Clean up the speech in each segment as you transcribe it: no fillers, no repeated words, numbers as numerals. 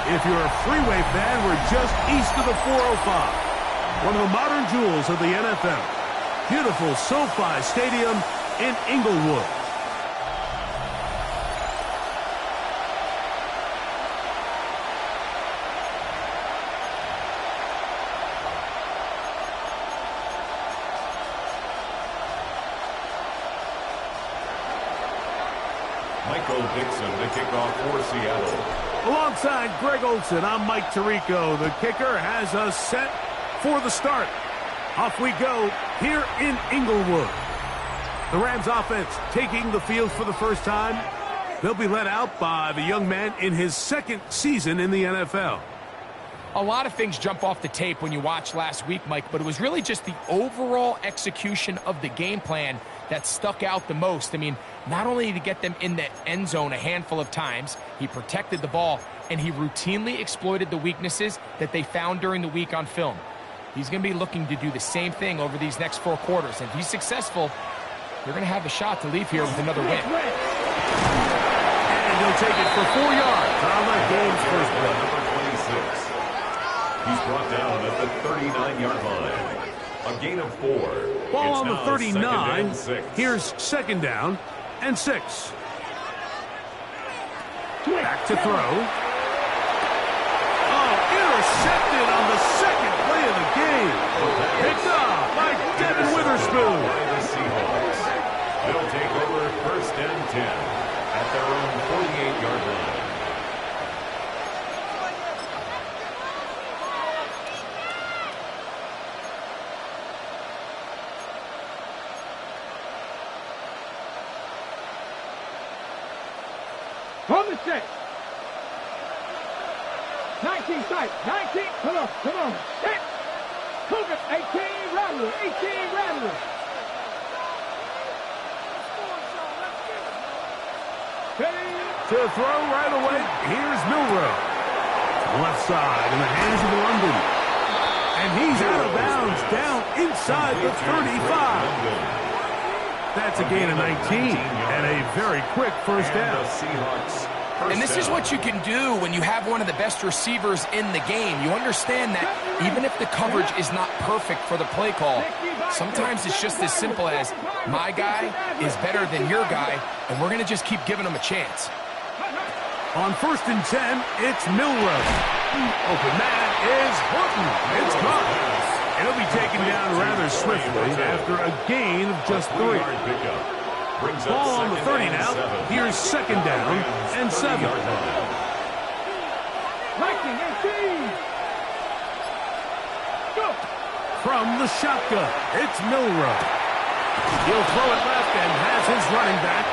If you're a freeway fan, we're just east of the 405. One of the modern jewels of the NFL. Beautiful SoFi Stadium in Inglewood. Dixon to kick off for Seattle. Alongside Greg Olson, I'm Mike Tirico. The kicker has us set for the start. Off we go here in Inglewood. The Rams offense taking the field for the first time. They'll be led out by the young man in his second season in the NFL. A lot of things jump off the tape when you watch last week, Mike, but it was really just the overall execution of the game plan that stuck out the most. I mean, not only to get them in the end zone a handful of times, he protected the ball, and he routinely exploited the weaknesses that they found during the week on film. He's going to be looking to do the same thing over these next 4 quarters. And if he's successful, they're going to have a shot to leave here with another win. And he'll take it for 4 yards on the game's first play. Number 26. He's brought down at the 39-yard line. A gain of 4. Ball on the 39. Here's second down and 6. Back to throw. Oh, intercepted on the second play of the game. Picked up by Devin Witherspoon. The Seahawks. They'll take over first and 10 at their own 48-yard line. From the set. 19 sight. 19. Come on. Set. Cougar. 18 Rattler. 18 Rattler. To throw right away. Here's Milrow. Left side in the hands of London. And he's out of bounds down inside the 35. That's a gain of 19 and a very quick first down. And this is what you can do when you have one of the best receivers in the game. You understand that even if the coverage is not perfect for the play call, sometimes it's just as simple as my guy is better than your guy, and we're going to just keep giving him a chance. On first and 10, it's Milrow. Open man is Horton. It's caught. He'll be taken down rather swiftly after a gain of just 3. Ball on the 30 now. Here's second down and 7. From the shotgun, it's Milrow. He'll throw it left and has his running back.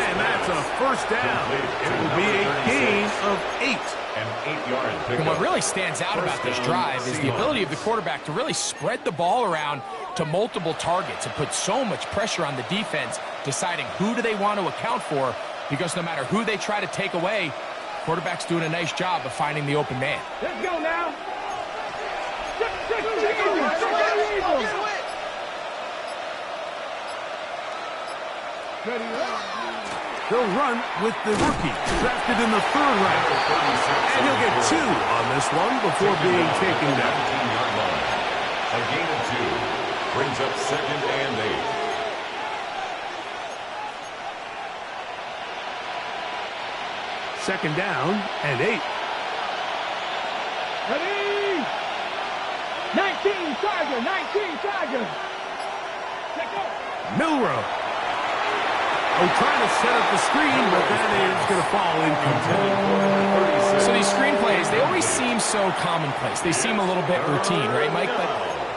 And that's a first down. It will be a gain of 8. And what really stands out about this drive is the ability of the quarterback to really spread the ball around to multiple targets and put so much pressure on the defense, deciding who do they want to account for, because no matter who they try to take away, quarterback's doing a nice job of finding the open man. Let's go now. They'll run with the rookie, drafted in the 3rd round. And he'll get 2 on this one before being taken down. A gain of 2 brings up second and 8. Second down and 8. Ready? 19 Tiger. Milrow. Trying to set up the screen, but that is going to fall incomplete. So these screen plays, they always seem so commonplace. They seem a little bit routine, right, Mike? But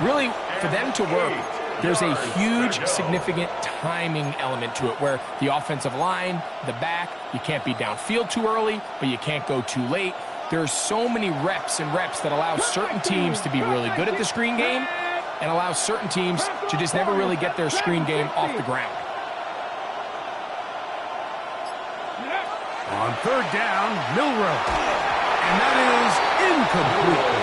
really, for them to work, there's a huge, significant timing element to it where the offensive line, the back, you can't be downfield too early, but you can't go too late. There's so many reps that allow certain teams to be really good at the screen game and allow certain teams to just never really get their screen game off the ground. On third down, Milrow. And that is incomplete.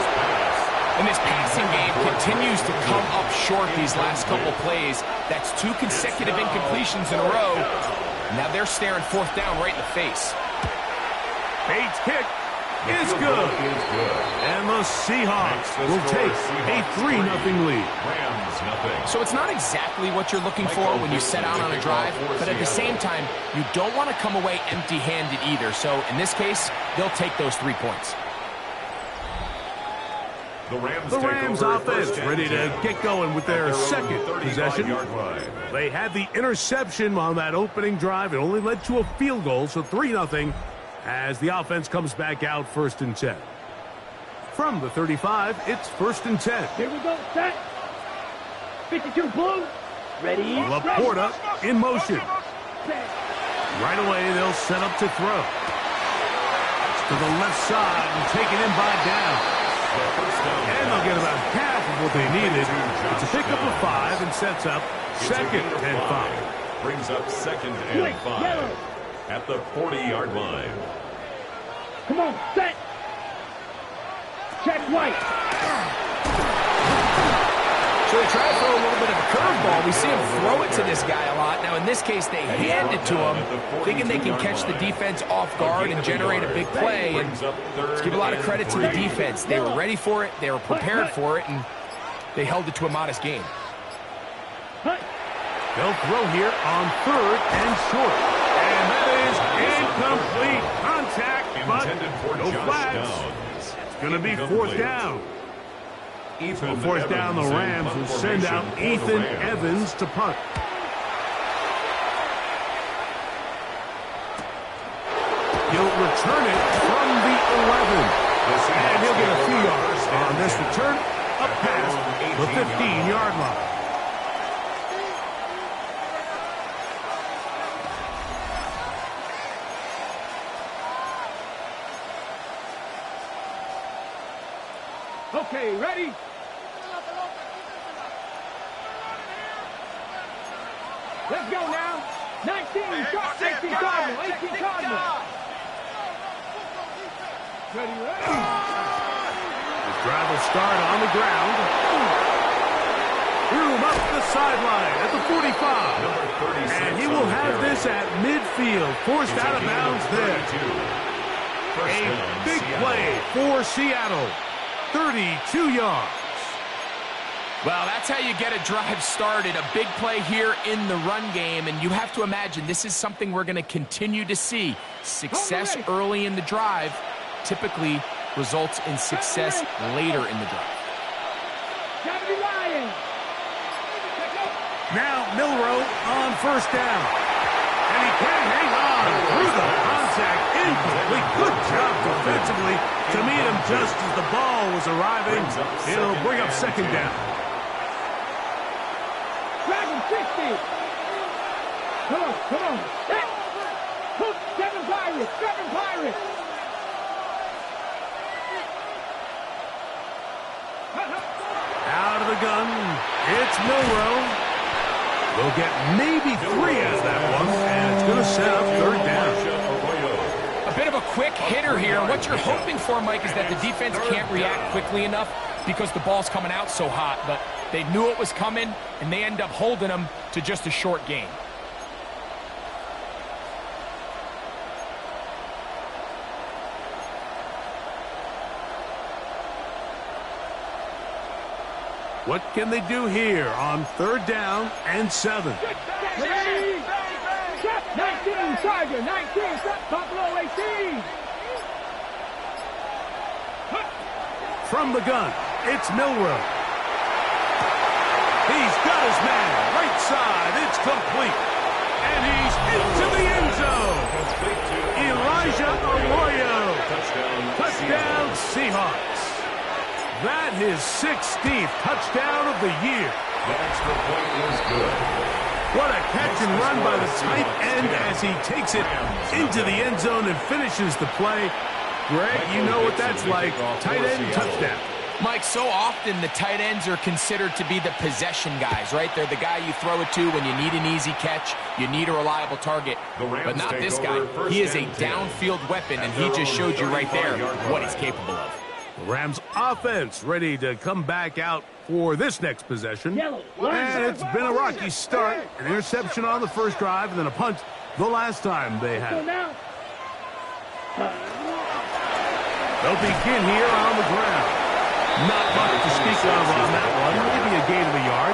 And this passing game continues to come up short these last couple plays. That's 2 consecutive incompletions in a row. Now they're staring 4th down right in the face. Bates kick. is good. And the Seahawks will take a 3-0 lead. Rams nothing. So it's not exactly what you're looking for when you set out on a drive, but at the same time, you don't want to come away empty-handed either. So in this case, they'll take those 3 points. The Rams offense ready to get going with their second possession. They had the interception on that opening drive. It only led to a field goal, so 3-0 as the offense comes back out 1st and 10. From the 35, it's 1st and 10. Here we go, set. 52 blue. Ready. Laporta in motion. Right away, they'll set up to throw. To the left side and taken in by down. And they'll get about half of what they needed. It's a pickup of 5 and sets up 2nd and 5. Brings up 2nd and 5 at the 40-yard line. Come on, set. Check White. So they try to throw a little bit of a curveball. We see him throw it to this guy a lot. Now, in this case, they hand it to him, thinking they can catch the defense off guard and generate a big play. And let's give a lot of credit to the defense. They were ready for it, they were prepared for it, and they held it to a modest game. They'll throw here on 3rd and short. And that is incomplete. Contact, but no flags. It's going to be 4th down. On 4th down, the Rams will send out Ethan Evans to punt. He'll return it from the 11. And he'll get a few yards on this return up past the 15-yard line. Okay, ready? Let's go now. 19, shot, 18 Cardinal, 18 Cardinal. Ready. The drive will start on the ground. Room up the sideline at the 45. And he will have this at midfield, forced out of bounds there. A big play for Seattle. 32 yards. Well, that's how you get a drive started. A big play here in the run game, and you have to imagine this is something we're going to continue to see. Success early in the drive typically results in success later in the drive. Now Milroe on 1st down. And he can't hang on through the contact. Incomplete. Good job defensively to meet him just as the ball was arriving. It'll bring up 2nd down. Dragon 60. Come on. Hook, 7 Pirates. Out of the gun, it's Milroe. They'll get maybe 3 out of that one, and it's going to set up 3rd down. A bit of a quick hitter here. What you're hoping for, Mike, is that the defense can't react quickly enough because the ball's coming out so hot. But they knew it was coming, and they end up holding them to just a short gain. What can they do here on 3rd down and 7? 19, Charger, 19, Buffalo 18. From the gun, it's Milroe. He's got his man, right side, it's complete. And he's into the end zone. Elijah Arroyo. Touchdown Seahawks. That is 16th touchdown of the year. The extra point was good. What a catch and run by the tight end as he takes it into the end zone and finishes the play. Greg, you know what that's like. Tight end touchdown. Mike, so often the tight ends are considered to be the possession guys, right? They're the guy you throw it to when you need an easy catch, you need a reliable target. But not this guy. He is a downfield weapon, and he just showed you right there what he's capable of. The Rams offense ready to come back out for this next possession. And it's been a rocky start. An interception on the first drive and then a punt the last time they had it. They'll begin here on the ground. Not much to speak of on that one. Maybe a gain of a yard.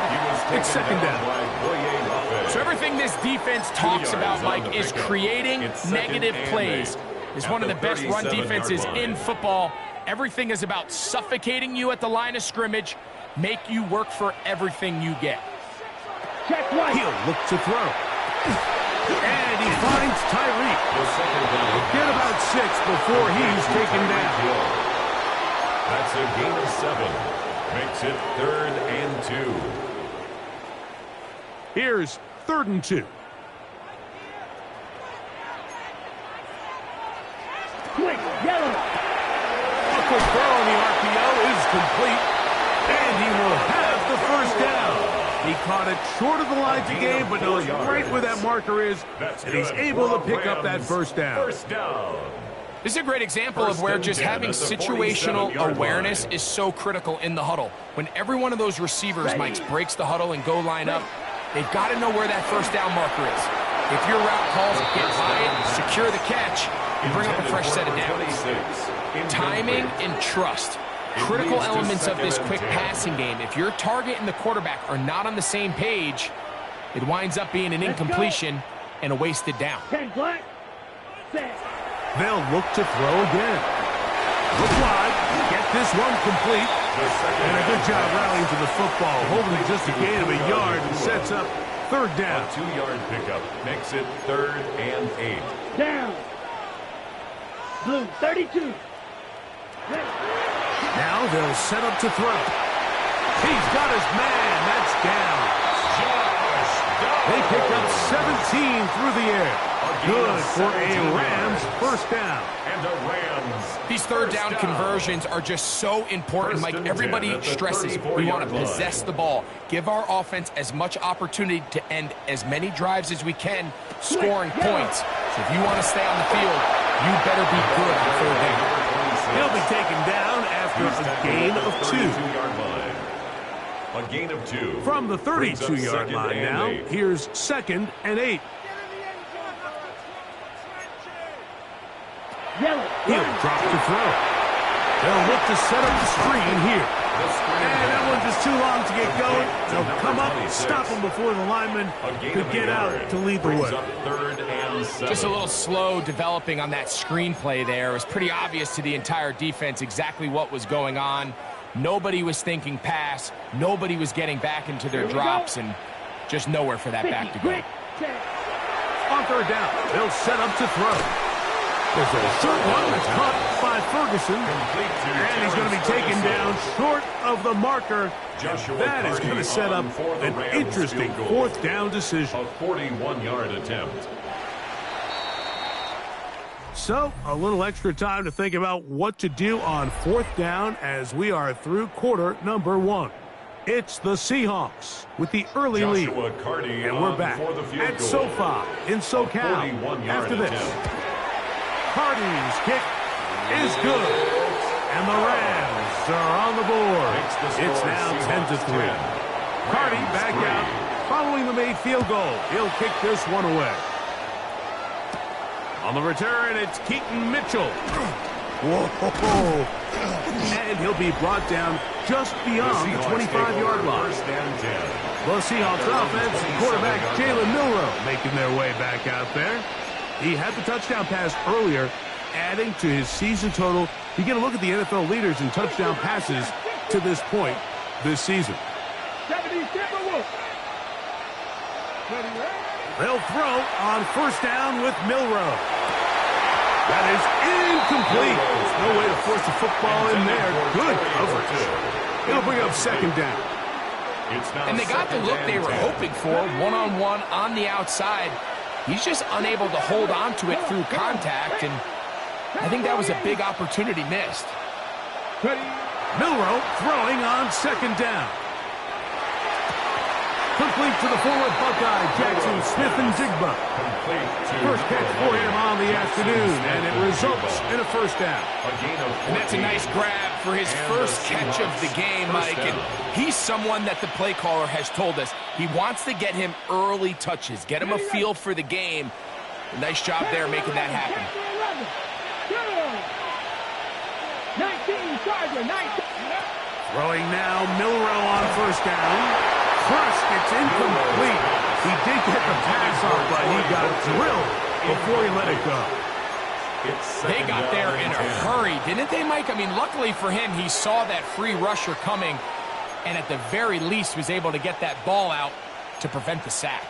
It's second down. So everything this defense talks about, Mike, is creating negative plays. It's one of the best run defenses in football. Everything is about suffocating you at the line of scrimmage, make you work for everything you get. He'll look to throw. And he finds Tyreek. He'll get about 6 before he's taken down. That's a gain of 7. Makes it 3rd and 2. Here's 3rd and 2. Quick, yellow. A quick throw on the RPO is complete. And he will have the first down. He caught it short of the lines of game, but knows right where that marker is, and he's able to pick up that first down. First down. This is a great example of where just having situational awareness is so critical in the huddle. When every one of those receivers, Mike, breaks the huddle and go line up, they've got to know where that first down marker is. If your route calls, get by it, secure the catch, and bring up a fresh set of downs. Timing and trust. Critical elements of this quick passing game. If your target and the quarterback are not on the same page, it winds up being an incompletion and a wasted down. They'll look to throw again. Look wide. Get this one complete. And a good job rallying to the football. Holding just a gain of a yard and sets up 3rd down. A 2-yard pickup makes it 3rd and 8. Down. Blue, 32. Now they'll set up to throw. He's got his man. That's down. They pick up 17 through the air. Good for a Rams first down. And the Rams. These 3rd down conversions are just so important, Mike. Everybody stresses we want to possess the ball. Give our offense as much opportunity to end as many drives as we can, scoring points. So if you want to stay on the field, you better be good on 3rd down. He'll be taken down after a gain of 2. A gain of 2. From the 32-yard line now, here's 2nd and 8. He'll drop to throw. They'll look to set up the screen here. And that one's just too long to get going. They'll come up and stop him before the lineman could get out to lead the way. Just a little slow developing on that screenplay there. It was pretty obvious to the entire defense exactly what was going on. Nobody was thinking pass. Nobody was getting back into their drops, and just nowhere for that back to go. On 3rd down, they'll set up to throw. There's a short one that's caught by Ferguson, and he's going to be taken down short of the marker. That is going to set up an interesting 4th down decision. A 41-yard attempt. So, a little extra time to think about what to do on 4th down as we are through quarter number 1. It's the Seahawks with the early lead. And we're back at SoFi in SoCal after this. Hardy's kick is good, and the Rams are on the board. It's now 10-3. Hardy back out following the made field goal. He'll kick this one away. On the return, it's Keaton Mitchell. Whoa. And he'll be brought down just beyond the 25-yard line. The Seahawks offense and quarterback Jalen Milroe making their way back out there. He had the touchdown pass earlier, adding to his season total. You get a look at the NFL leaders in touchdown passes to this point this season. They'll throw on 1st down with Milroe. That is incomplete. There's no way to force the football in there. Good coverage. It'll bring up 2nd down. And they got the look they were hoping for, one-on-one on the outside. He's just unable to hold on to it through contact, and I think that was a big opportunity missed. Milroe throwing on 2nd down. Complete to the forward Buckeye, Jackson Smith-Njigba. First catch for him on the afternoon, and it results in a 1st down. And that's a nice grab for his first catch of the game, Mike. And he's someone that the play caller has told us he wants to get him early touches, get him a feel for the game. Nice job there making that happen. Tiger, 19. Throwing now, Milrow on first down. Crushed, it's incomplete. He did get the pass off, but he got drilled before he let it go. They got there in a hurry, didn't they, Mike? I mean, luckily for him, he saw that free rusher coming, and at the very least was able to get that ball out to prevent the sack.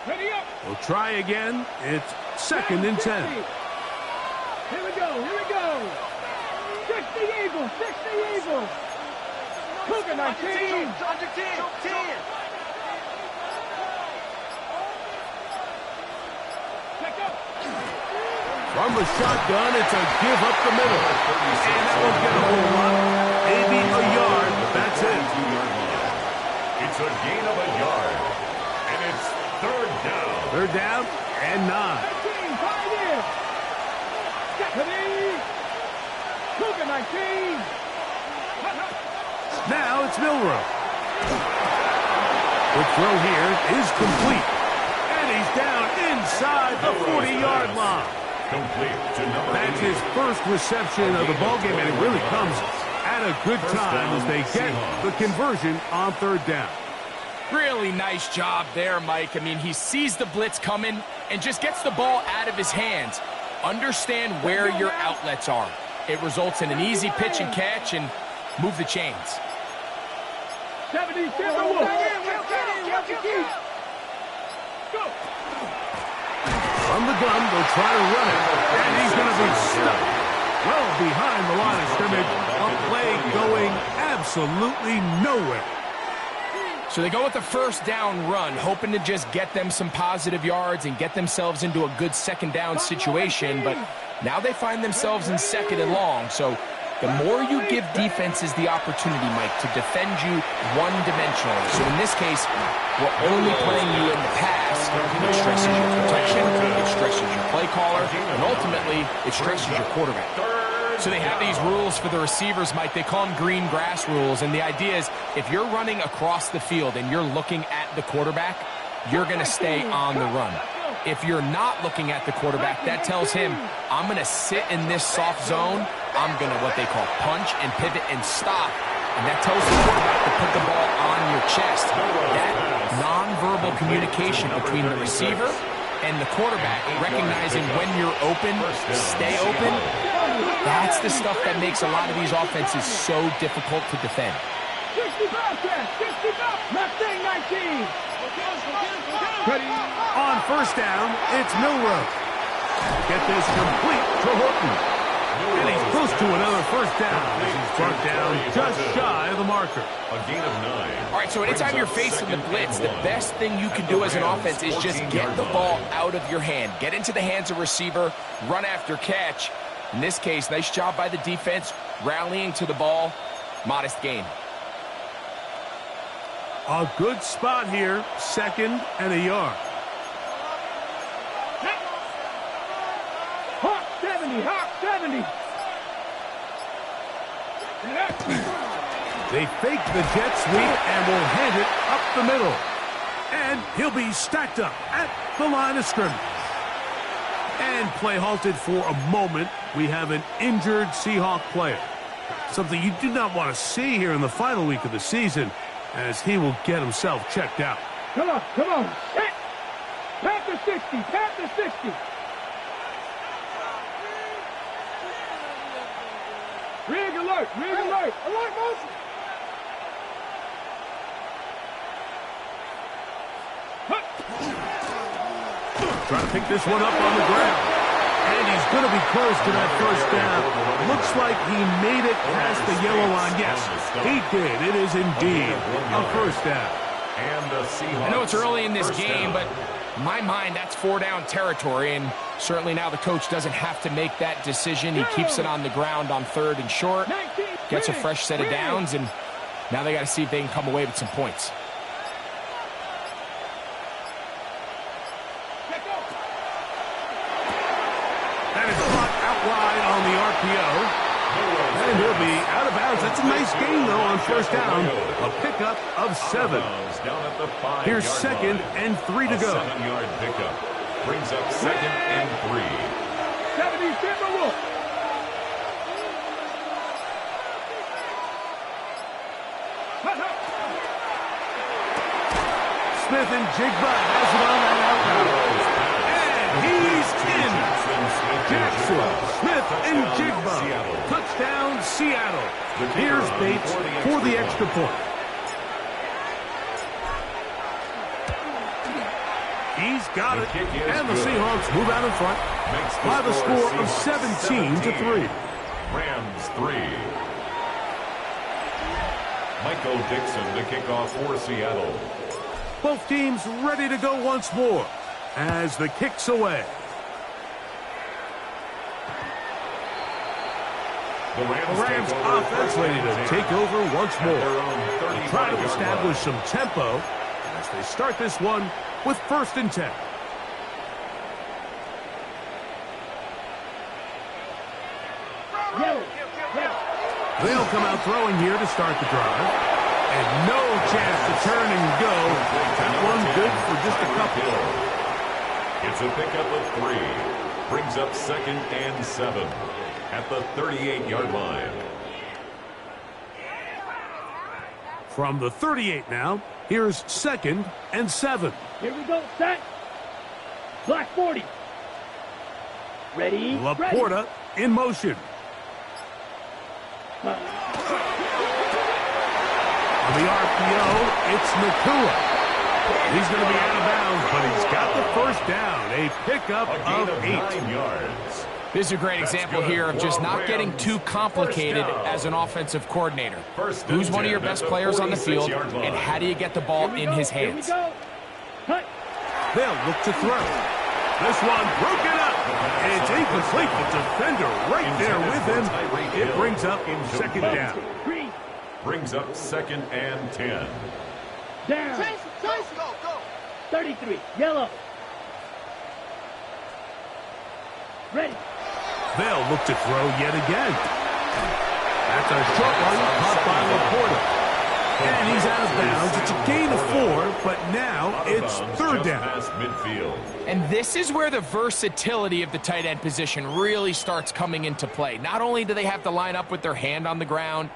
Ready up. We'll try again. It's 2nd and 10. Here we go, here we go. 60 Eagles, 60 Eagles. Cougar 19. From the shotgun, it's a give up the middle. And that won't get a whole lot. Maybe a yard, but that's it. It's a gain of a yard. And it's 3rd down. 3rd down and 9. 19, 5 years. Stephanie. Cougar 19. Now it's Milrow. The throw here is complete. And he's down inside the 40-yard line. Complete to number That's 88. his first reception of the ballgame, and it really comes at a good time as they get the conversion on 3rd down. Really nice job there, Mike. I mean, he sees the blitz coming and just gets the ball out of his hands. Understand where your outlets are. It results in an easy pitch and catch and move the chains. 70, Timberwolves. Go. From the gun, they'll try to run it, and he's going to be stuck well behind the line of scrimmage. A play going absolutely nowhere. So they go with the 1st down run, hoping to just get them some positive yards and get themselves into a good 2nd down situation, but now they find themselves in 2nd and long. So the more you give defenses the opportunity, Mike, to defend you one-dimensionally. So in this case, we're only playing you in the pass. It stresses your protection, it stresses your play caller, and ultimately, it stresses your quarterback. So they have these rules for the receivers, Mike. They call them green grass rules, and the idea is if you're running across the field and you're looking at the quarterback, you're going to stay on the run. If you're not looking at the quarterback, that tells him, I'm going to sit in this soft zone. I'm going to what they call punch and pivot and stop. And that tells the quarterback to put the ball on your chest. That nonverbal communication between the receiver and the quarterback, recognizing when you're open, stay open, that's the stuff that makes a lot of these offenses so difficult to defend. 60 Bobcats, 60 Mustang 19. On 1st down, it's Milrow. Get this complete to Horton. And he's close to another 1st down. He's brought down just shy of the marker. A gain of 9. All right, so anytime you're facing the blitz, the best thing you can do as an offense is just get the ball out of your hand. Get into the hands of receiver, run after catch. In this case, nice job by the defense, rallying to the ball. Modest gain. A good spot here, 2nd and a yard. Hawk 70, Hawk 70. They fake the jet sweep and will hand it up the middle. And he'll be stacked up at the line of scrimmage. And play halted for a moment. We have an injured Seahawk player. Something you do not want to see here in the final week of the season, as he will get himself checked out. Come on, come on. Hit. Panther 60, Panther 60. Rig alert, alert motion. Trying to pick this one up on the ground. And he's going to be close to that 1st down. Looks like he made it past the yellow line. Yes, he did. It is indeed a 1st down. I know it's early in this game, but in my mind, that's 4-down territory, and certainly now the coach doesn't have to make that decision. He keeps it on the ground on 3rd and short, gets a fresh set of downs, and now they got to see if they can come away with some points. That is caught out wide on the RPO. And he'll be out of bounds. That's a nice gain, though, on 1st down. A pickup of 7. Here's 2nd and 3 to go. 7-yard pickup brings up 2nd and 3. 70 Timberwolves. Smith-Njigba has it on that out route. And he's in. Jackson Smith-Njigba. Touchdown, Seattle. Here's Bates for the extra point. He's got it. And the Seahawks move out in front by the score of 17-3. Rams 3. Michael Dixon to kick off for Seattle. Both teams ready to go once more as the kick's away. The Rams offense ready to take over once more. They try to establish some tempo as they start this one with 1st and 10. They'll come out throwing here to start the drive. And no chance to turn and go. That one good for just a couple. It's a pickup of 3. Brings up 2nd and 7 at the 38-yard line. From the 38 now, here's 2nd and 7. Here we go, set. Black 40. Ready, Laporta in motion. ready. On the RPO, it's Nakua. He's going to be out of bounds, but he's got the 1st down. A pickup of 8. 9 yards. This is a great example here of just not getting too complicated as an offensive coordinator. Who's one of your best players on the field, and how do you get the ball in his hands? Here we go. Cut. They'll look to throw. This one broken up. And it's incomplete. The defender right there with him. It brings up 2nd down. 3. Brings up 2nd and 10. Down. 33. Yellow. Ready. They'll look to throw yet again. That's a short one caught by Laporta. And he's out of bounds. It's a gain of 4, but now it's 3rd down. Midfield. And this is where the versatility of the tight end position really starts coming into play. Not only do they have to line up with their hand on the ground,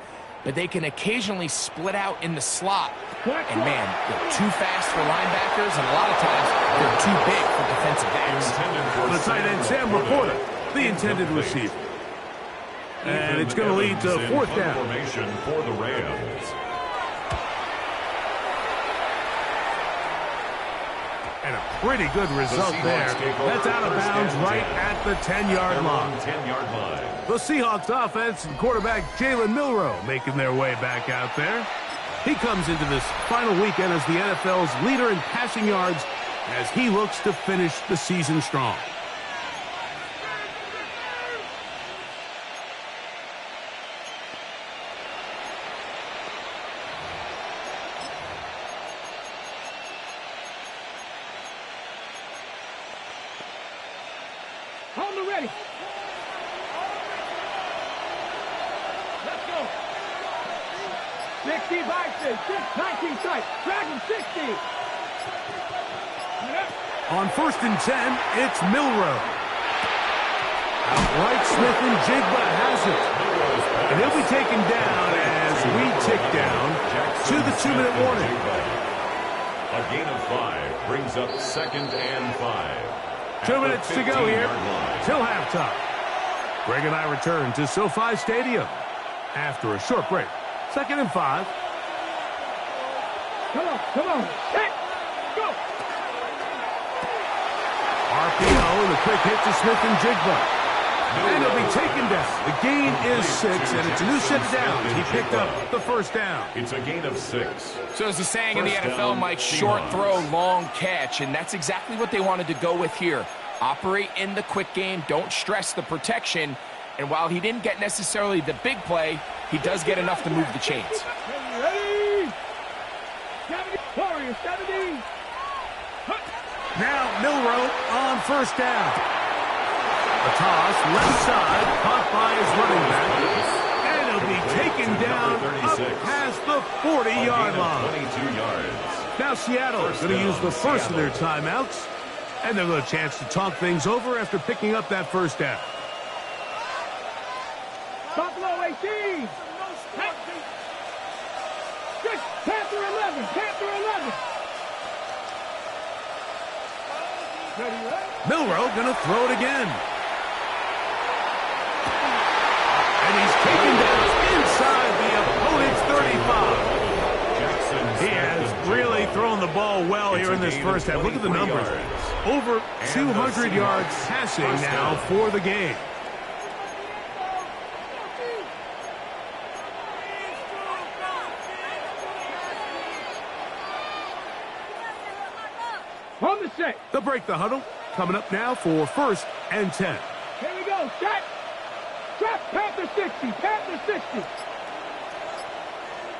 but they can occasionally split out in the slot. And man, they're too fast for linebackers, and a lot of times they're too big for defensive backs. The tight end, Sam Laporta, the intended receiver. And it's going to lead to 4th down. Formation for the Rams. And a pretty good result there. That's out of bounds right at the 10-yard line. 10-yard line. The Seahawks offense and quarterback Jalen Milroe making their way back out there. He comes into this final weekend as the NFL's leader in passing yards as he looks to finish the season strong. Hold ready. Let's go. 60 boxes. 19 tight. Drag him 60. On 1st and 10, it's Milroe. Outright Smith-Njigba has it. And he'll be taken down as we tick down to the 2-minute warning. A gain of 5 brings up 2nd and 5. 2 minutes to go here till halftime. Greg and I return to SoFi Stadium after a short break. 2nd and 5. Come on. Hit. Go. RPO and a quick hit to Smith-Njigba. And he'll be taken down. The gain is 6, and it's a new set of downs. He picked up the 1st down. It's a gain of 6. So as the saying in the NFL, Mike, short throw, long catch, and that's exactly what they wanted to go with here. Operate in the quick game, don't stress the protection, and while he didn't get necessarily the big play, he does get enough to move the chains. Ready. 70. Now Milroe on 1st down. A toss, left side, caught by his running back. And he'll be taken down up past the 40-yard line. 22 yards. Now Seattle's going to use the first of their timeouts. And they'll have a chance to talk things over after picking up that 1st down. Buffalo 18. Panther 11. Milroe gonna throw it again. And he's taken down inside the opponent's 35. He has really thrown the ball well here in this first half. Look at the numbers. Over 200 yards passing now for the game. On the set. They'll break the huddle. Coming up now for 1st and 10. Here we go. Set. Trap. Panther 60. Panther 60.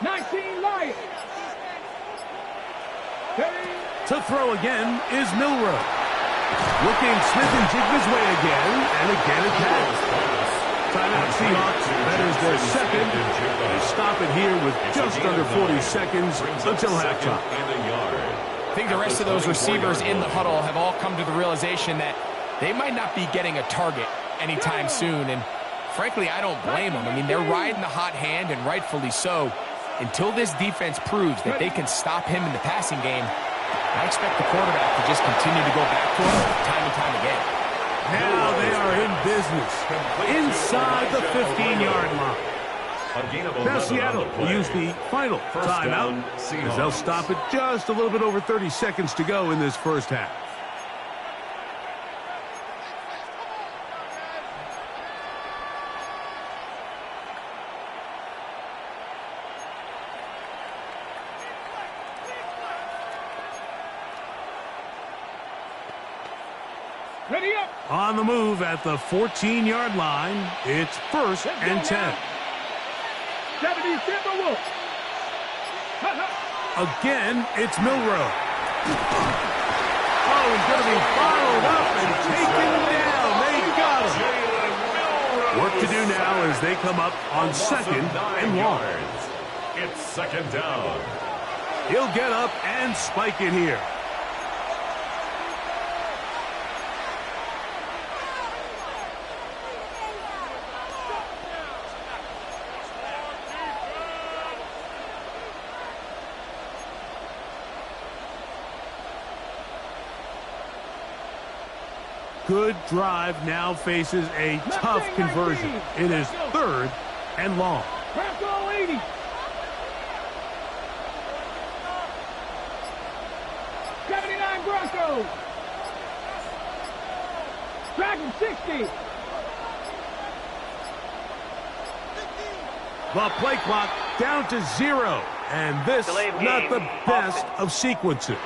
19 Lions. To throw again is Milroe. Looking Smith and Jigba's way again, and again a pass. Timeout Seahawks. That is their second. They stop it here with just under 40 seconds until halftime. I think the rest of those receivers in the huddle have all come to the realization that they might not be getting a target anytime soon, and frankly, I don't blame them. I mean, they're riding the hot hand, and rightfully so. Until this defense proves that they can stop him in the passing game, I expect the quarterback to just continue to go back to him time and time again. Now they are in business inside the 15-yard line. Now Seattle will use the final timeout as they'll stop it just a little bit over 30 seconds to go in this first half. Ready up. On the move at the 14-yard line, it's 1st and 10. 70 Timberwolves. Again, it's Milroe. Oh, he's going to be followed up and taken down. They got him. Work to do now as they come up on 2nd and long. It's 2nd down. He'll get up and spike it here. Good drive now faces a tough conversion. It is 3rd and long. Bronco 80. Broncos. Dragon 60. The play clock down to 0. And this not the best of sequences.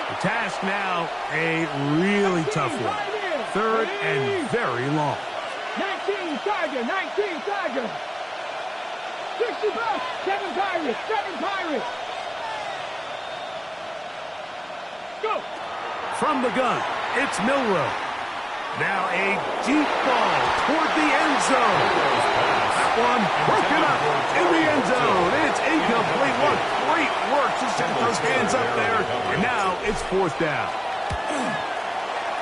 The task now a really tough one. 3rd and very long. 19 Tiger, 19 Tiger. 60 bucks, 7 Pirates, 7 Pirates. Go. From the gun, it's Milroe. Now a deep ball toward the end zone. That one broken up in the end zone. It's incomplete. What great work to set those hands up there. And now it's 4th down.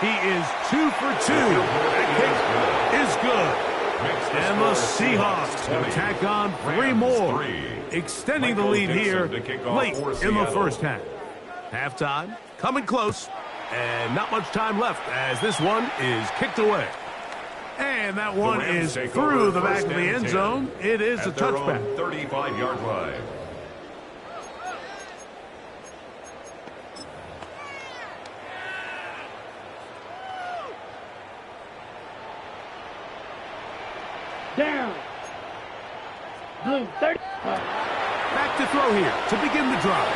He is 2 for 2. That kick is good. And the Seahawks will tack on 3 more, extending the lead here late in the first half. Halftime coming close, and not much time left as this one is kicked away. And that one is through the back of the end zone. It is a touchback. 35-yard line. Down. Blue 30. Back to throw here to begin the drive.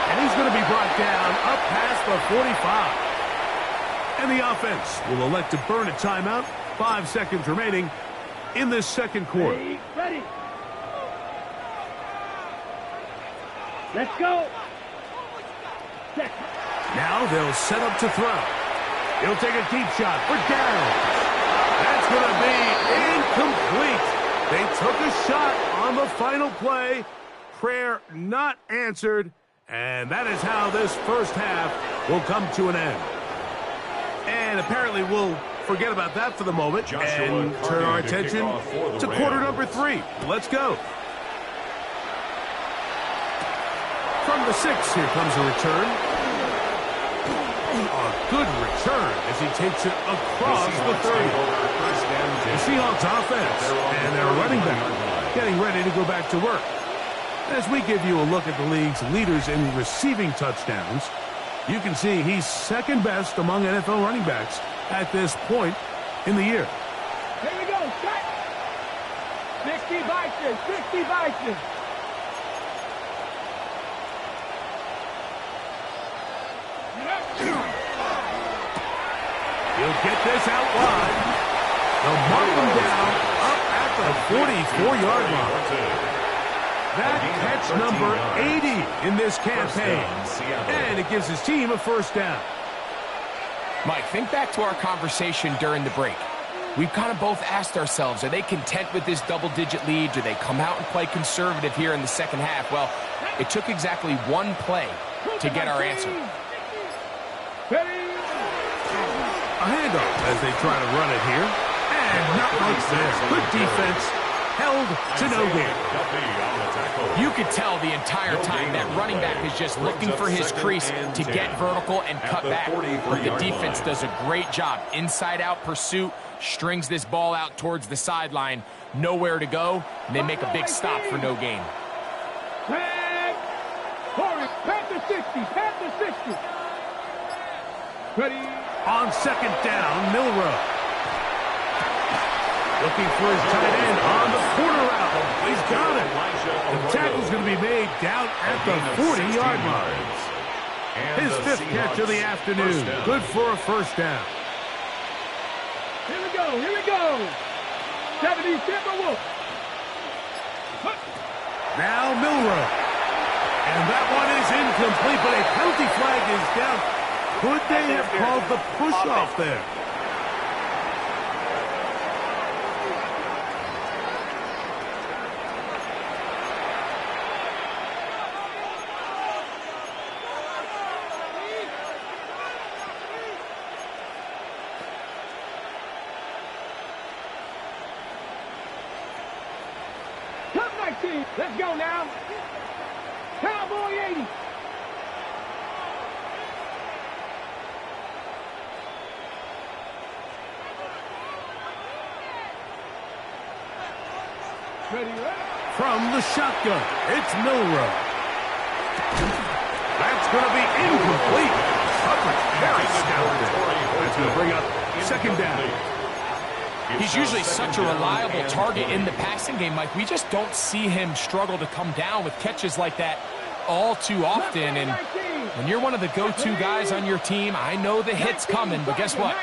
And he's going to be brought down up past the 45. And the offense will elect to burn a timeout. 5 seconds remaining in this second quarter. Ready. Let's go. Now they'll set up to throw. He'll take a deep shot for down. That's going to be incomplete. They took a shot on the final play. Prayer not answered. And that is how this first half will come to an end. And apparently we'll forget about that for the moment and turn our attention to quarter number 3. Let's go. From the 6, here comes a return. A good return as he takes it across the 30. The Seahawks offense and their running back getting ready to go back to work. As we give you a look at the league's leaders in receiving touchdowns, you can see he's second best among NFL running backs at this point in the year. Here we go, set. 60 Vikings, 60 Vikings. He'll get this out wide. They'll mark him down up at the 44-yard line. That catch number 80 in this campaign. And it gives his team a first down. Mike, think back to our conversation during the break. We've kind of both asked ourselves, are they content with this double-digit lead? Do they come out and play conservative here in the second half? Well, it took exactly one play to get our answer. A handoff as they try to run it here. And not like this. Good defense. Held to no gain. You could tell the entire time that running back is just looking for his crease to get vertical and cut back. But the defense does a great job. Inside-out pursuit, strings this ball out towards the sideline. Nowhere to go, and they make a big stop for no gain. Pat the 60, pat the 60. Ready? On second down, Milroe. Looking for his tight end on the corner route. He's got it. The tackle's going to be made down at the 40-yard line. His 5th catch of the afternoon. Good for a first down. Here we go, here we go. 70 Timberwolves. Now Milroe. And that one is incomplete, but a penalty flag is down. Could they have called the push-off there? Let's go now. Cowboy 80. Ready, ready. From the shotgun, it's Milroe. That's going to be incomplete. Coverage very stout there. That's going to bring up second down. He's usually such a reliable target in the passing game, Mike. We just don't see him struggle to come down with catches like that all too often. And when you're one of the go-to guys on your team, I know the hit's coming, but guess what?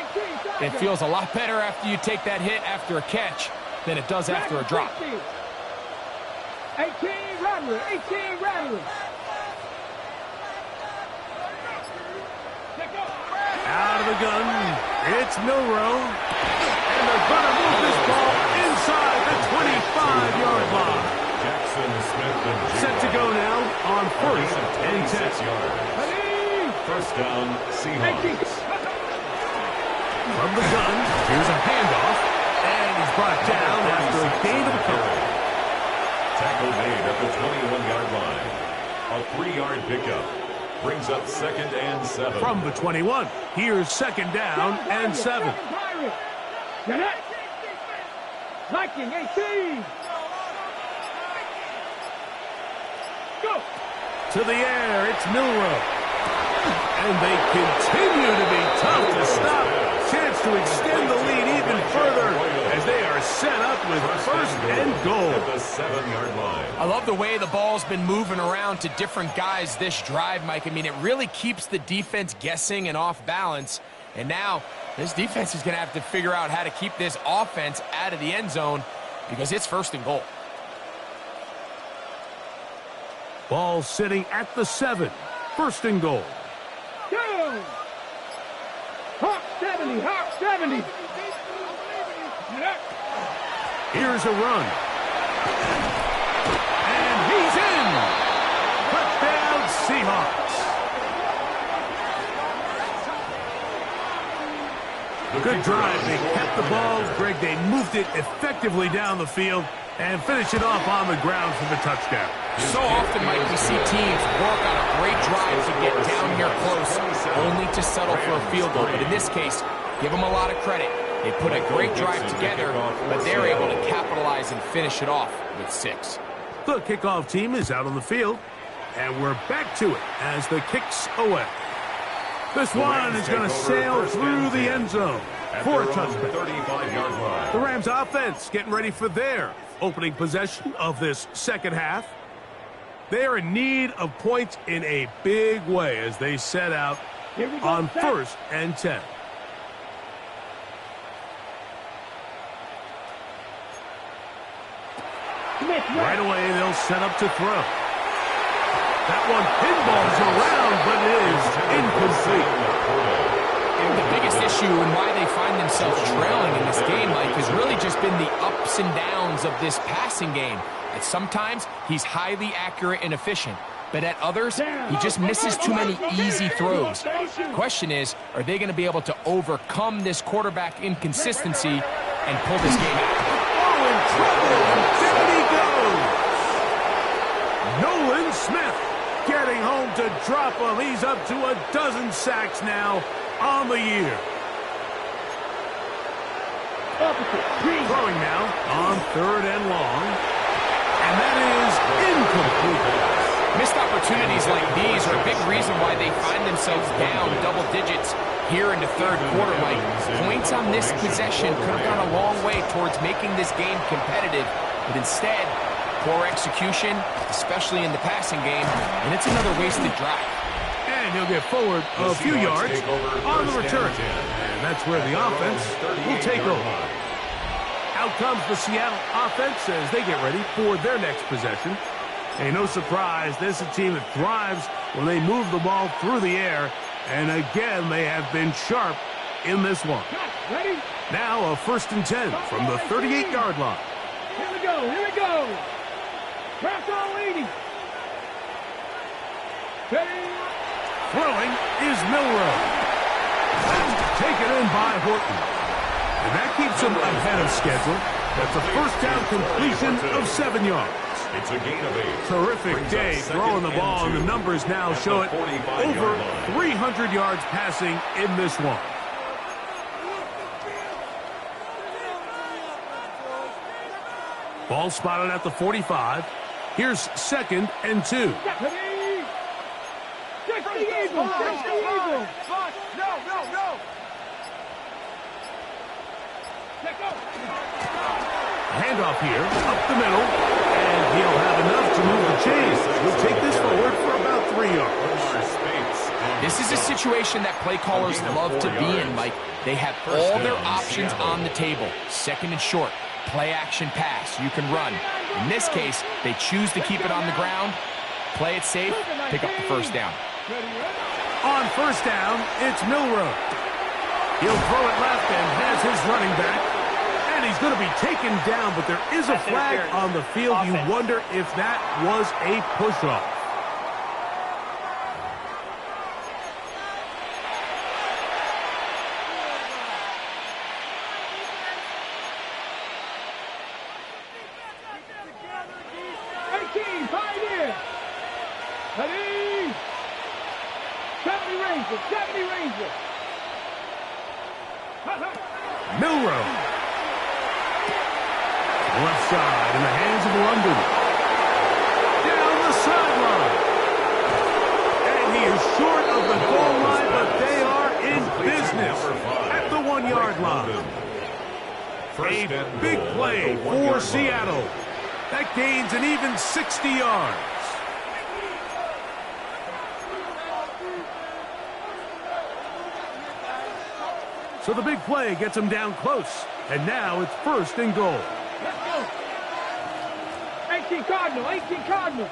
It feels a lot better after you take that hit after a catch than it does after a drop. 18 Rattler, 18 Rattler. Out of the gun, it's Milroe. And they're going to move this ball inside the 25-yard line. Set to go now on 1st and 10. First down, Seahawks. From the gun, here's a handoff. And he's brought down after a gain of a couple. Tackle made at the 21-yard line. A 3-yard pickup. Brings up 2nd and 7. From the 21, here's second down and 7. Viking 18. Go. To the air, it's Milroe. And they continue to be tough to stop. Chance to extend the lead even further as they are set up with 1st and goal. At the 7-yard line. I love the way the ball's been moving around to different guys this drive, Mike. I mean, it really keeps the defense guessing and off balance. And now this defense is going to have to figure out how to keep this offense out of the end zone because it's 1st and goal. Ball sitting at the 7. 1st and goal. Go. Hawk 70, Hawk 70. Here's a run. And he's in. Touchdown, Seahawks. Good drive. They kept the ball. Greg, they moved it effectively down the field and finish it off on the ground for the touchdown. So often, Mike, we see teams work on a great drive to get down here close, only to settle for a field goal. But in this case, give them a lot of credit. They put a great drive together, but they're able to capitalize and finish it off with 6. The kickoff team is out on the field, and we're back to it as the kicks away. This one is going to sail through the end zone for a touchdown. The Rams offense getting ready for their opening possession of this second half. They are in need of points in a big way as they set out on 1st and 10. Right away, they'll set up to throw. That one pinballs around, but it is incomplete. The biggest issue and why they find themselves trailing in this game, Mike, has really just been the ups and downs of this passing game. At sometimes, he's highly accurate and efficient, but at others, he just misses too many easy throws. The question is, are they going to be able to overcome this quarterback inconsistency and pull this game out? Oh, in trouble, and down he goes. Nolan Smith getting home to drop him. He's up to a dozen sacks now on the year. Throwing now on 3rd and long. And that is incomplete. Missed opportunities like these are a big reason why they find themselves down double digits here in the 3rd quarter, Mike. Points on this possession could have gone a long way towards making this game competitive, but instead, poor execution, especially in the passing game, and it's another wasted drive. And he'll get forward a few yards on the return. And that's where the offense will take over. Out comes the Seattle offense as they get ready for their next possession. Hey, no surprise, this is a team that thrives when they move the ball through the air. And again, they have been sharp in this one. Ready? Now a 1st and 10 from the 38-yard line. Here we go, here we go. Crack all 80. Ready? Throwing is Milroe. That's taken in by Horton. And that keeps him ahead of schedule. That's a 1st down completion of 7 yards. It's a gain of 8. Terrific day throwing the ball, and the numbers now show it. Over 300 yards passing in this one. Ball spotted at the 45. Here's 2nd and 2. Ready? 60 Eagles, 60 Eagles. No. Handoff here, up the middle, and he'll have enough to move the chains. He'll take this forward for about 3 yards. This is a situation that play callers love to be in, Mike. They have all their options on the table. 2nd and short, play action pass, you can run. In this case, they choose to keep it on the ground, play it safe, pick up the 1st down. On 1st down, it's Milroe. He'll throw it left and has his running back. And he's going to be taken down, but there is a flag on the field. You wonder if that was a push-off. Pioneer. Ready? 70 Rangers, 70 Rangers. Milroe. Left side in the hands of London. Down the sideline. And he is short of the goal line, but they are in business at the 1-yard line. A big play for Seattle. That gains an even 60 yards. So the big play gets him down close. And now it's 1st and goal. Let's go. 18 Cardinal, 18 Cardinal.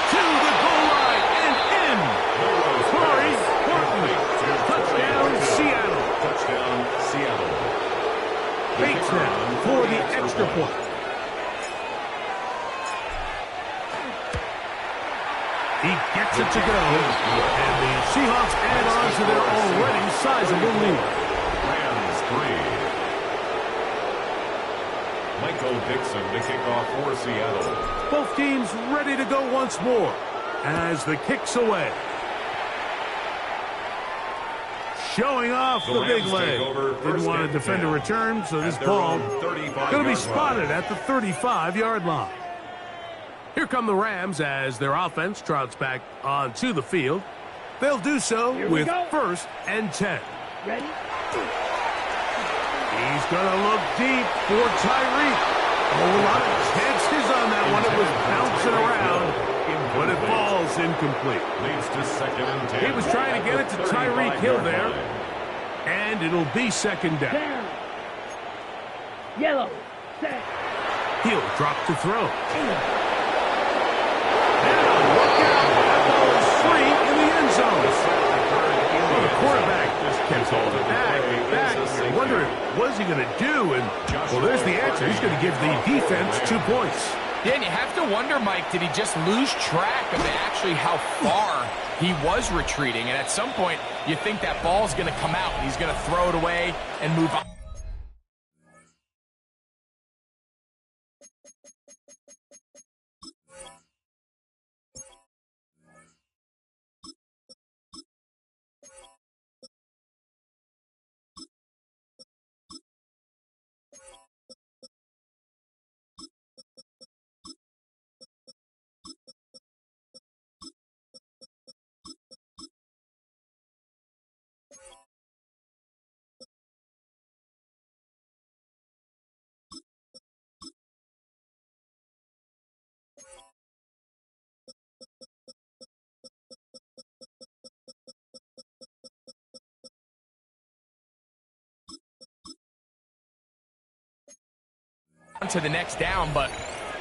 To the goal line and in. Corey Horton. Touchdown, Seattle. Touchdown, Seattle. Bates now for the extra point. He gets it to go, and the Seahawks add on to their already sizable lead. Rams 3. Michael Dixon to kick off for Seattle. Both teams ready to go once more as the kick's away. Showing off the big leg. Didn't want to defend a return, so this ball going to be spotted at the 35-yard line. Here come the Rams as their offense trots back onto the field. They'll do so with 1st and 10. Ready? He's going to look deep for Tyreek. A lot of chances on that one. It was bouncing around, but it falls incomplete. Leads to 2nd and 10. He was trying to get it to Tyreek Hill there, and it'll be 2nd down. Down. Yellow. Set. He'll drop to throw. Now, look out. That ball is free in the end zone. Well, the quarterback just kept holding back. You're wondering, what is he going to do? And, well, there's the answer. He's going to give the defense 2 points. Yeah, and you have to wonder, Mike, did he just lose track of actually how far he was retreating? And at some point, you think that ball's going to come out, and he's going to throw it away and move on. To the next down, but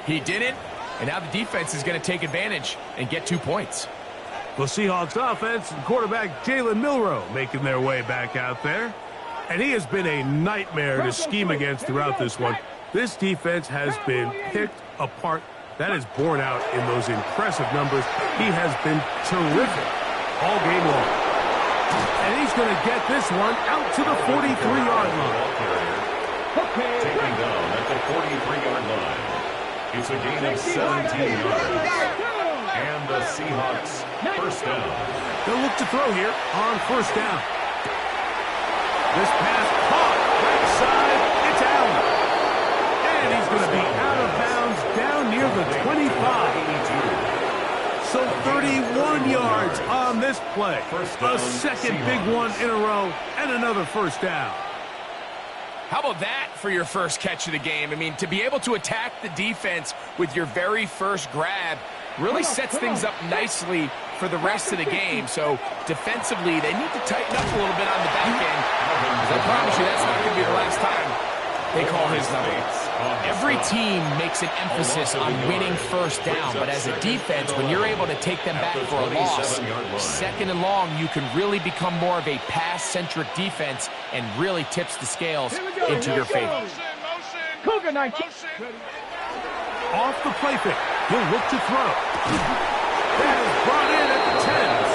he didn't, and now the defense is going to take advantage and get 2 points. The Seahawks offense and quarterback Jalen Milroe making their way back out there, and he has been a nightmare to scheme against throughout this one. This defense has been picked apart. That is borne out in those impressive numbers. He has been terrific all game long, and he's going to get this one out to the 43-yard line. Taking down at the 43-yard line. It's a gain of 17 yards. And the Seahawks 1st down. They'll look to throw here on 1st down. This pass caught backside. It's Allen. And he's going to be out of bounds down near the 25. So 31 yards on this play. A second big one in a row and another 1st down. How about that for your first catch of the game? I mean, to be able to attack the defense with your very first grab really sets things up nicely for the rest of the game. So defensively, they need to tighten up a little bit on the back end. I promise you, that's not going to be the last time they call his number. Every team makes an emphasis on winning 1st down, but as a defense, when you're able to take them back for a loss, 2nd and long, you can really become more of a pass-centric defense and really tips the scales into your favor. Cougar 19. Off the play fake. He'll look to throw. That is brought in at the 10.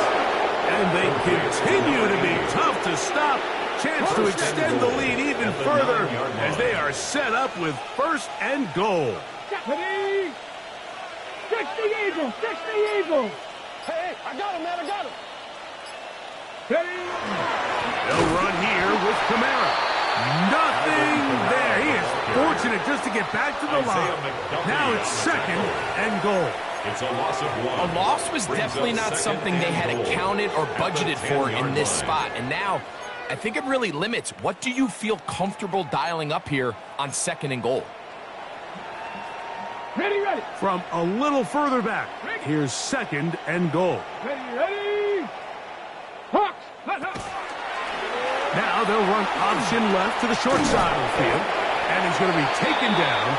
And they continue to be tough to stop. Chance to extend the lead even further as they are set up with 1st and goal. Ready? 60 Eagles, 60 Eagles. Hey, I got him, man, I got him. Ready? They'll run here with Kamara. Nothing there. He is fortunate just to get back to the line. Now it's 2nd and goal. It's a loss of 1. A loss was definitely not something they had accounted or budgeted for in this spot. And now, I think it really limits. What do you feel comfortable dialing up here on 2nd and goal? Ready, ready. From a little further back, here's 2nd and goal. Ready, ready. Hawks. Now they'll run option left to the short side of the field, and he's going to be taken down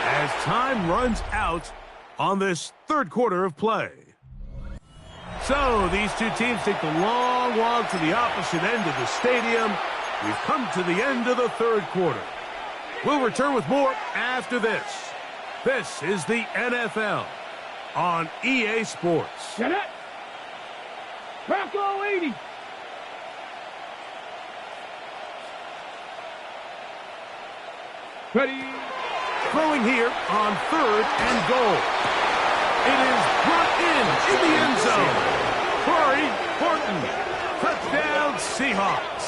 as time runs out on this 3rd quarter of play. So these two teams take the long walk to the opposite end of the stadium. We've come to the end of the 3rd quarter. We'll return with more after this. This is the NFL. on EA Sports. Get it. Bronco 80. Ready. Throwing here on 3rd and goal. It is brought in the end zone. Corey Horton. Touchdown, Seahawks.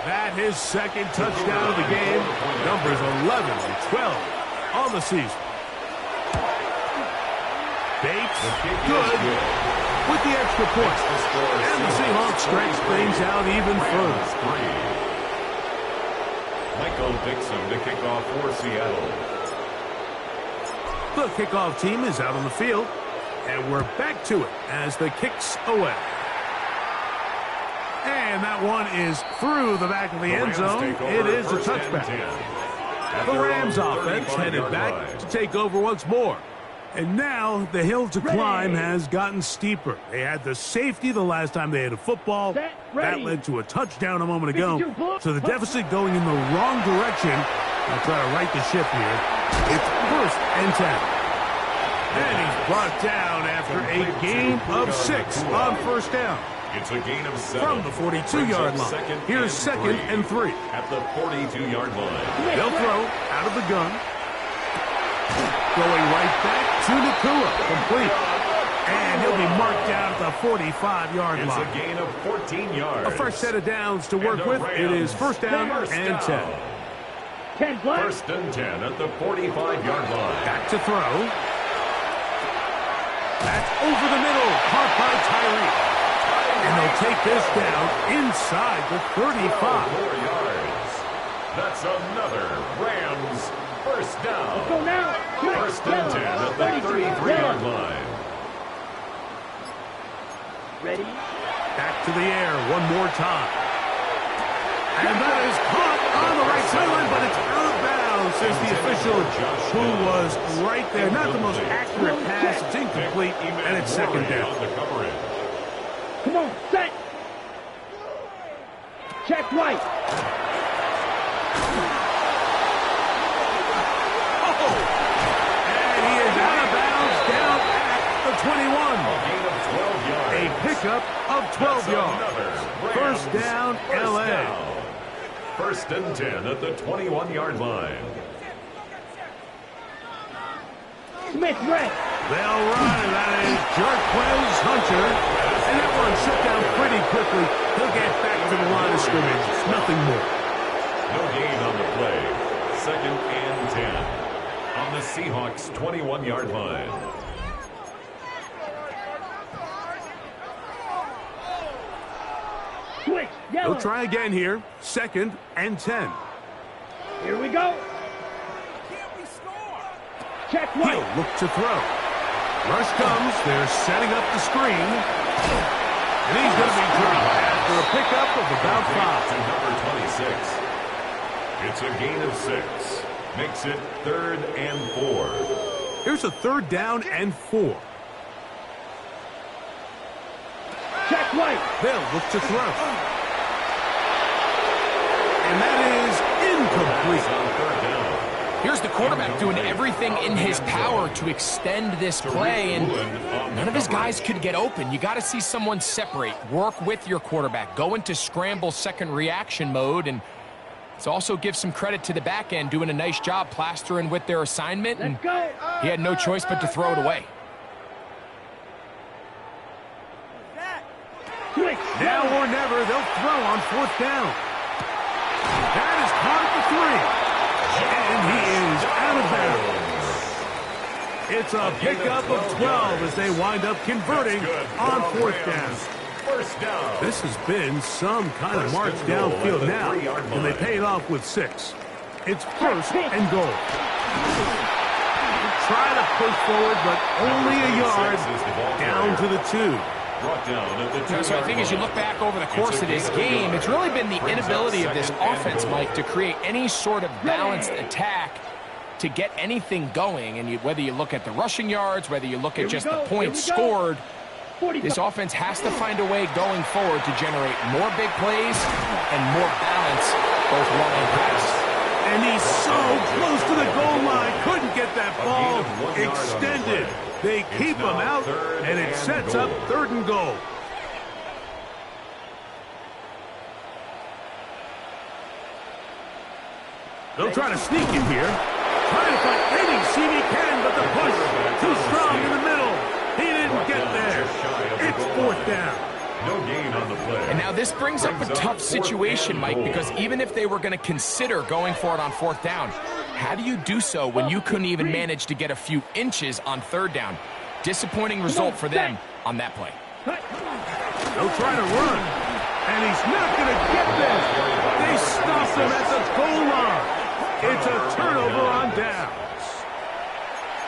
That his second touchdown of the game. Numbers 11 and 12 on the season. Bates, good with the extra point. And the Seahawks stretch things out even further. Michael Dixon to kick off for Seattle. The kickoff team is out on the field, and we're back to it as the kick's away. And that one is through the back of the end zone. It is a touchback. The Rams offense headed back to take over once more. And now the hill to climb has gotten steeper. They had the safety the last time they had a football. That led to a touchdown a moment ago. So the deficit going in the wrong direction. I'll try to right the ship here. It's 1st and 10. And he's brought down after a gain of 6 on 1st down. It's a gain of 7. From the 42-yard line. Here's 2nd and 3. At the 42-yard line. They'll throw out of the gun. Going right back to Nakua. Complete. And he'll be marked down at the 45-yard line. It's a gain of 14 yards. A fresh set of downs to work with. It is 1st down and 10. 1st and 10 at the 45-yard line. Back to throw. That's over the middle. Caught by Tyree. And they'll take this down inside the 35. 4 yards. That's another Rams 1st down. Let's go now. 1st and 10 at the 33-yard line. Ready. Back to the air one more time. And that is caught on the right sideline, but it's out of bounds, says the official, who was right there. Not the most accurate pass. It's incomplete, and it's 2nd down. Come on, set. Check right. And he is out of bounds down at the 21. A pickup of 12 yards. 1st down, L.A. 1st and 10 at the 21-yard line. Smith red. They'll run. That is Jarquez Hunter. And that one shut down pretty quickly. He'll get back to the line of scrimmage. Nothing more. No gain on the play. 2nd and 10 on the Seahawks 21-yard line. Switch. Yellow. He'll try again here. 2nd and 10. Here we go. Check right. He'll look to throw. Rush comes. They're setting up the screen. And he's going to be dropped after a pickup of about 5. To number 26. It's a gain of 6. Makes it 3rd and 4. Here's a 3rd down and 4. Check right. They'll look to throw. And that is incomplete. On 3rd down. Here's the quarterback doing everything in his power to extend this play, and none of his guys could get open. You got to see someone separate, work with your quarterback, go into scramble second reaction mode, and it's also give some credit to the back end doing a nice job plastering with their assignment, and he had no choice but to throw it away. Now or never, they'll throw on 4th down. That is caught at the 3. And he is out of bounds. It's a pickup of 12 as they wind up converting on 4th down. 1st down. This has been some kind of march downfield now, and they pay it off with 6. It's 1st and goal. Try to push forward, but only a yard down to the 2. So I think as you look back over the course of this game, it's really been the inability of this offense, Mike, to create any sort of balanced attack to get anything going. And whether you look at the rushing yards, whether you look at just the points scored, this offense has to find a way going forward to generate more big plays and more balance, both run and pass. And he's so close to the goal line. Couldn't get that ball extended. They keep him out, and it sets up 3rd and goal. They'll try to sneak in here. Trying to find any seam he can, but the push too strong in the middle. He didn't get there. It's 4th down. No gain on the play. And now this brings up a tough situation, Mike, because even if they were going to consider going for it on 4th down, how do you do so when you couldn't even manage to get a few inches on 3rd down? Disappointing result for them on that play. They'll try to run, and he's not going to get there. They stopped him at the goal line. It's a turnover on downs.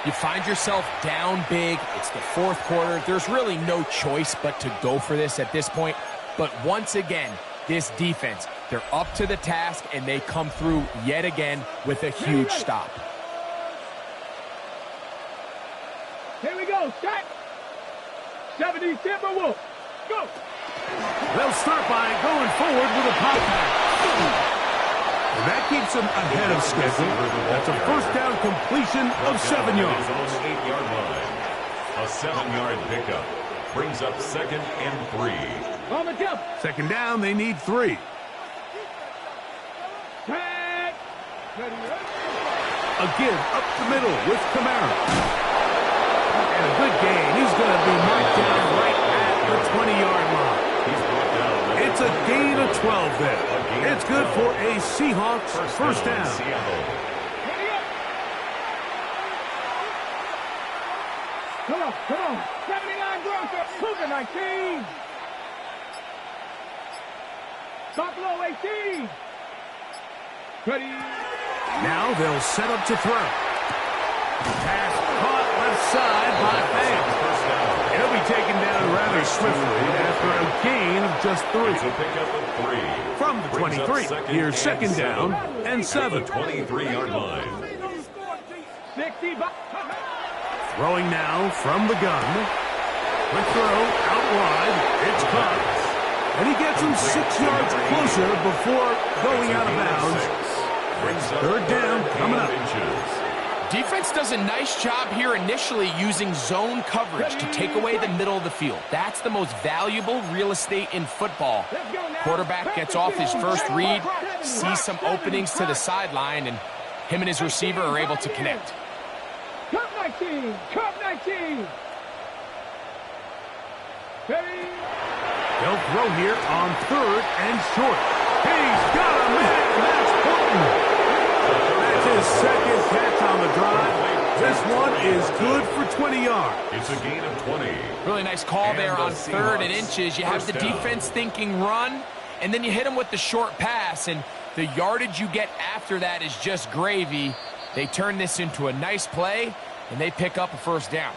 You find yourself down big. It's the 4th quarter. There's really no choice but to go for this at this point. But once again, this defense, they're up to the task, and they come through yet again with a huge stop. Here we go, set. 70 Timberwolves. Go. They'll start by going forward with a pop pass. And that keeps them ahead of schedule. That's a 1st down completion of 7 yards. On the 8-yard line. A 7-yard pickup brings up 2nd and 3. On the jump. 2nd down, they need 3. Tag. A give up the middle with Kamara. And a good gain. He's going to be marked down right at the 20-yard line. He's brought down. It's a gain of 12 there. It's good for a Seahawks 1st down. Come on, come on. 79 Broncos. Cougar 19. Buffalo 18. Ready. Now they'll set up to throw. Pass caught left side by Banks. He'll be taken down rather swiftly after a gain of just 3. It's a pickup of 3. From the 23, here's 2nd down and 7. 23-yard line. 60. Throwing now from the gun. Quick throw out wide. It's caught. And he gets him 6 yards closer before going out of bounds. 3rd down coming up. Defense does a nice job here initially using zone coverage to take away the middle of the field. That's the most valuable real estate in football. Quarterback gets off his first read, sees some openings to the sideline, and him and his receiver are able to connect. Cup 19. Cup 19. Ready. They'll throw here on 3rd and short. He's got a man, and that's Horton. That's his 2nd catch on the drive. This one is good for 20 yards. It's a gain of 20. Really nice call there on 3rd and inches. You have the defense thinking run, and then you hit them with the short pass, and the yardage you get after that is just gravy. They turn this into a nice play, and they pick up a 1st down.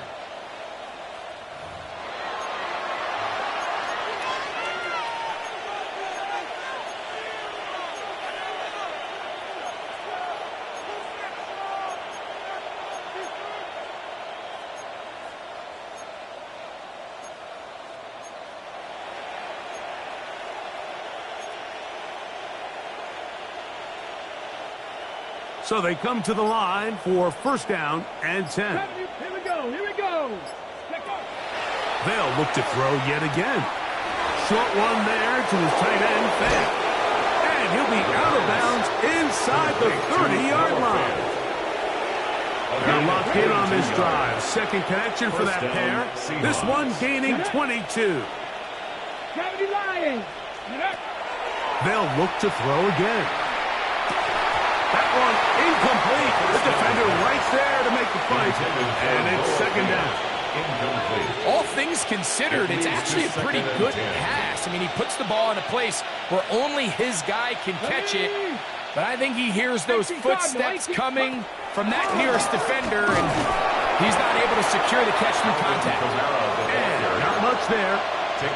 So they come to the line for 1st down and 10. Here we go. Here we go. They'll look to throw yet again. Short one there to his tight end, Fant. And he'll be out of bounds inside the 30-yard line. They're locked in on this drive. 2nd connection for that pair. This one gaining 22. They'll look to throw again. That one incomplete. The defender right there to make the play. And it's 2nd down. All things considered, it's actually a pretty good pass. I mean, he puts the ball in a place where only his guy can catch it. But I think he hears those footsteps coming from that nearest defender, and he's not able to secure the catch through contact. And not much there.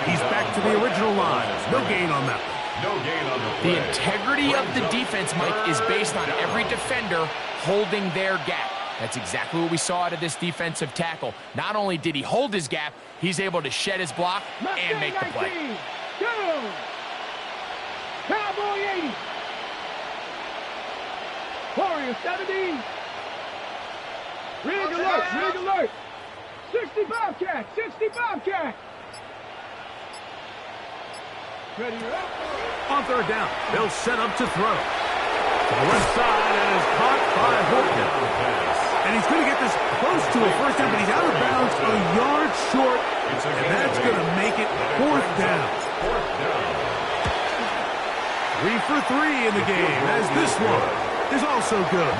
He's back to the original line. No gain on that one. No gain on the integrity of the defense, Mike, is based on every defender holding their gap. That's exactly what we saw out of this defensive tackle. Not only did he hold his gap, he's able to shed his block and make the play. Cowboy 80. Warrior 70. Rig alert, rig alert. 60 Bobcat, 60 Bobcat. Ready up. On third down, they'll set up to throw. To the left side, and is caught by Horton. And he's going to get this close to a first down, but he's out of bounds a yard short, and that's going to make it fourth down. 3 for 3 in the game, as this one is also good.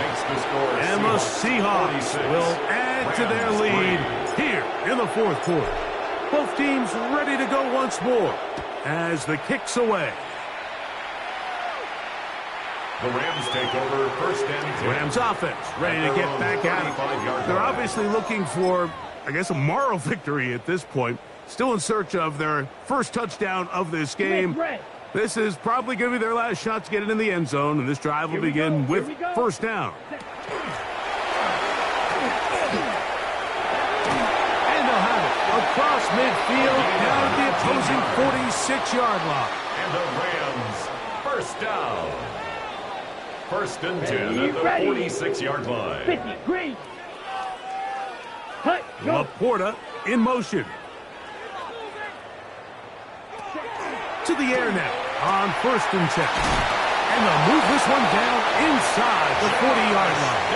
And the Seahawks will add to their lead here in the fourth quarter. Both teams ready to go once more as the kick's away. The Rams take over first and 10. Rams offense ready to get back at it. They're obviously looking for, I guess, a moral victory at this point. Still in search of their first touchdown of this game. This is probably going to be their last shot to get it in the end zone, and this drive will begin with first down. And they'll have it across midfield down at the opposing 46-yard line. And the Rams first down. First and 10 at the 46-yard line. 50, green. Hut, go. Laporta in motion. To the air now on first and 10. And they'll move this one down inside the 40-yard line.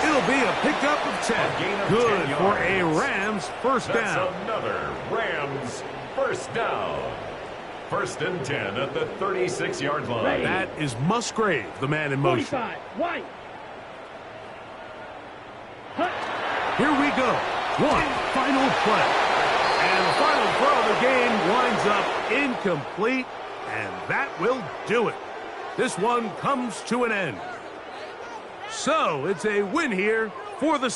It'll be a pickup of 10. Good for a Rams first down. That's another Rams first down. First and 10 at the 36-yard line. That is Musgrave, the man in motion. 45, white. Here we go. One final play. And the final throw of the game winds up incomplete, and that will do it. This one comes to an end. So it's a win here for the